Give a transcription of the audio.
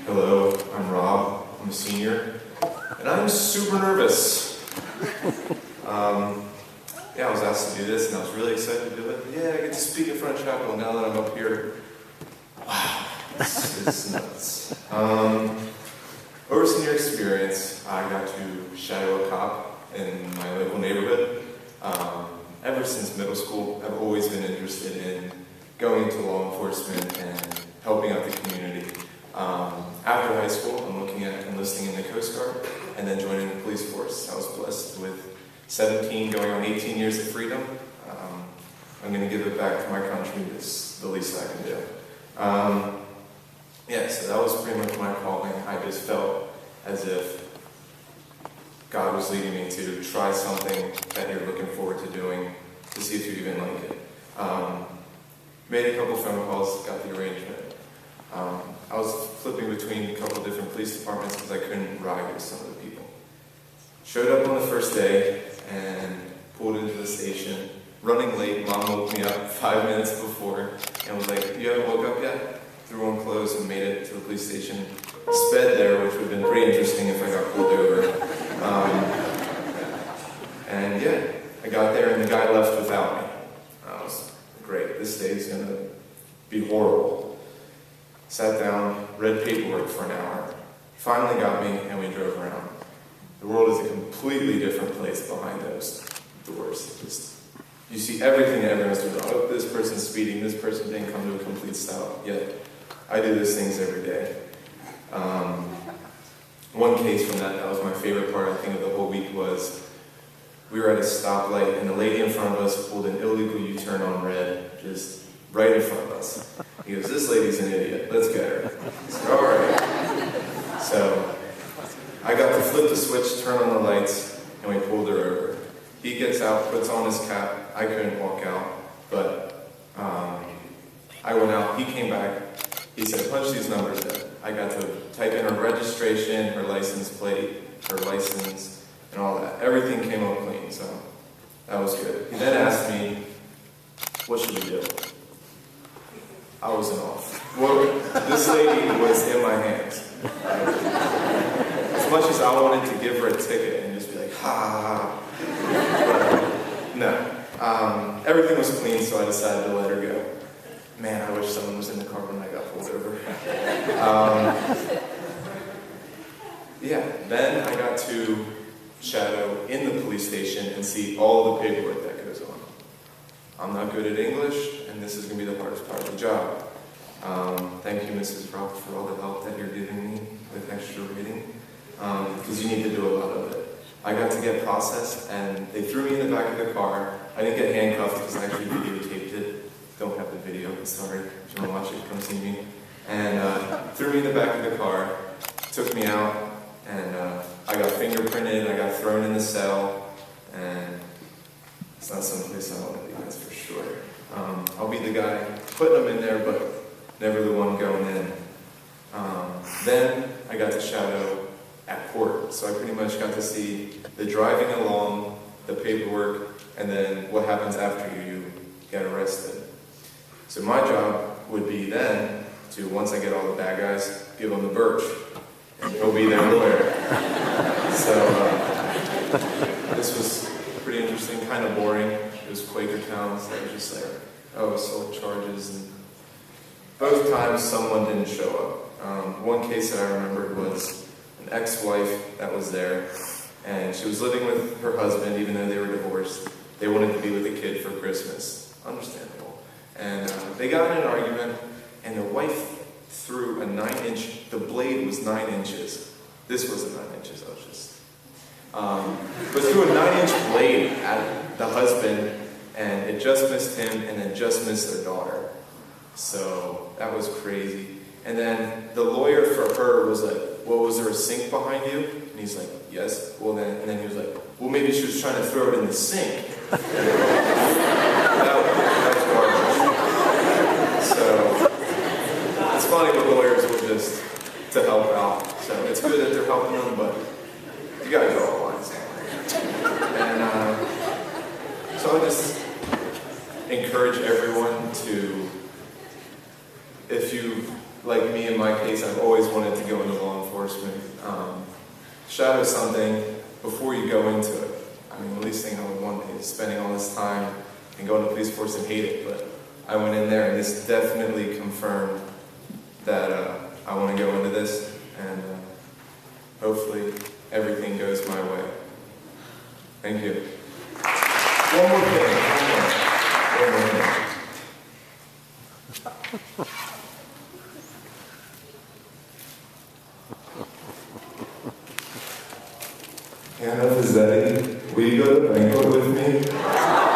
Hello, I'm Rob. I'm a senior, and I'm super nervous. I was asked to do this, and I was really excited to do it. Yeah, I get to speak in front of chapel, and now that I'm up here, wow, this is nuts. Over senior experience, I got to shadow a cop in my local neighborhood. Ever since middle school, I've always been interested in going into law enforcement and helping out the community. After high school, I'm looking at enlisting in the Coast Guard and then joining the police force. I was blessed with 17 going on 18 years of freedom. I'm going to give it back to my country. It's the least I can do. So that was pretty much my calling. I just felt as if God was leading me to try something that you're looking forward to doing to see if you even like it. Made a couple phone calls, got the arrangement. I was flipping between a couple different police departments because I couldn't ride with some of the people. Showed up on the first day and pulled into the station. Running late, Mom woke me up 5 minutes before and was like, "You haven't woke up yet?" Threw on clothes and made it to the police station. Sped there, which would have been pretty interesting if I got pulled over. I got there and the guy left without me. I was great. This day is going to be horrible. Sat down, read paperwork for an hour. Finally got me and we drove around. The world is a completely different place behind those doors. You see everything that everyone's doing. Oh, this person's speeding, this person didn't come to a complete stop. Yet, I do those things every day. One case from that was my favorite part, I think, of the whole week was we were at a stoplight and the lady in front of us pulled an illegal U-turn on red, just right in front of us. He goes, "This lady's an idiot, let's get her." I said, "All right." So I got to flip the switch, turn on the lights, and we pulled her over. He gets out, puts on his cap. I couldn't walk out, but I went out. He came back. He said, "Punch these numbers in." I got to type in her registration, her license plate, her license, and all that. Everything came up clean, so that was good. He then asked me, "What should we do?" I wasn't off. Well, this lady was in my hands. As much as I wanted to give her a ticket and just be like, "Ha!" But no. Everything was clean, so I decided to let her go. Man, I wish someone was in the car when I got pulled over. Then I got to shadow in the police station and see all the paperwork that goes on. I'm not good at English, and this is going to be the hardest part of the job. Thank you, Mrs. Rock, for all the help that you're giving me with extra reading, because you need to do a lot of it. I got to get processed, and they threw me in the back of the car. I didn't get handcuffed because I actually videotaped it. Don't have the video, sorry. If you want to watch it, come see me. And threw me in the back of the car, took me out, and I got fingerprinted, I got thrown in the cell, and it's not someplace I want to be, that's for sure. I'll be the guy putting them in there, but never the one going in. Then I got to shadow at court, so I pretty much got to see the driving along, the paperwork, and then what happens after you get arrested. So my job would be then to, once I get all the bad guys, give them the birch, and he'll be their lawyer. So this was pretty interesting, kind of boring. It was Quakertown, so I was just like, oh, assault charges, and both times someone didn't show up. One case that I remembered was an ex-wife that was there, and she was living with her husband, even though they were divorced. They wanted to be with the kid for Christmas. Understandable. And they got in an argument, and the wife threw a 9-inch, the blade was 9 inches. This wasn't 9 inches, I was just... but threw a 9-inch blade at the husband, and it just missed him, and then just missed their daughter. So that was crazy. And then the lawyer for her was like, "Well, was there a sink behind you?" And he's like, "Yes." Well, then, and then he was like, "Well, maybe she was trying to throw it in the sink." that was garbage. So it's funny, but lawyers were just to help out. So it's good that they're helping them, but you gotta draw a line somewhere. And so I just encourage everyone to, if you, like me in my case, I've always wanted to go into law enforcement. Shadow something before you go into it. I mean, the least thing I would want is spending all this time and going to police force and hate it, but I went in there and this definitely confirmed that I want to go into this, and hopefully everything goes my way. Thank you. One more thing. Hannah Fazzetti, will you go to the banquet with me?